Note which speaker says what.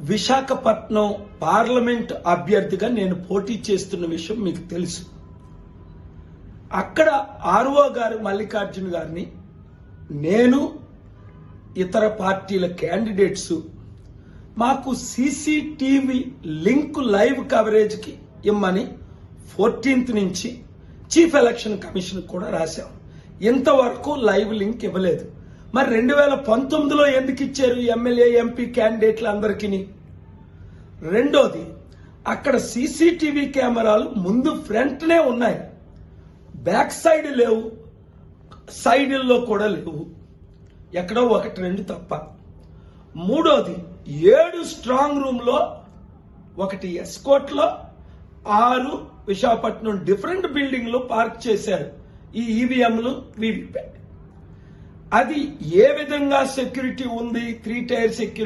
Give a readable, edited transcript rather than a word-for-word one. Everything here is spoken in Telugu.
Speaker 1: విశాఖపట్నం పార్లమెంట్ అభ్యర్థిగా నేను పోటీ చేస్తున్న విషయం మీకు తెలుసు. అక్కడ ఆర్ఓ గారు మల్లికార్జున గారిని నేను ఇతర పార్టీల క్యాండిడేట్స్ మాకు సీసీటీవీ లింక్ లైవ్ కవరేజ్కి ఇమ్మని 14th నుంచి చీఫ్ ఎలక్షన్ కమిషన్ కూడా రాశాం. ఇంతవరకు లైవ్ లింక్ ఇవ్వలేదు. మరి 2019లో ఎందుకు ఇచ్చారు ఎమ్మెల్యే ఎంపీ క్యాండిడేట్లు అందరికీ? రెండోది, అక్కడ సీసీటీవీ కెమెరాలు ముందు ఫ్రంట్నే ఉన్నాయి, బ్యాక్ సైడ్ లేవు, సైడ్ల్లో కూడా లేవు, ఎక్కడో 1-2 తప్ప. మూడోది, 7 స్ట్రాంగ్ రూమ్లో, 1 ఎస్కోట్లో, 6 విశాఖపట్నం డిఫరెంట్ బిల్డింగ్లు పార్క్ చేశారు ఈ ఈవీఎంలు, వీవీప్యాట్. అది ఏ విధంగా సెక్యూరిటీ ఉంది, 3 టైర్ సెక్యూరిటీ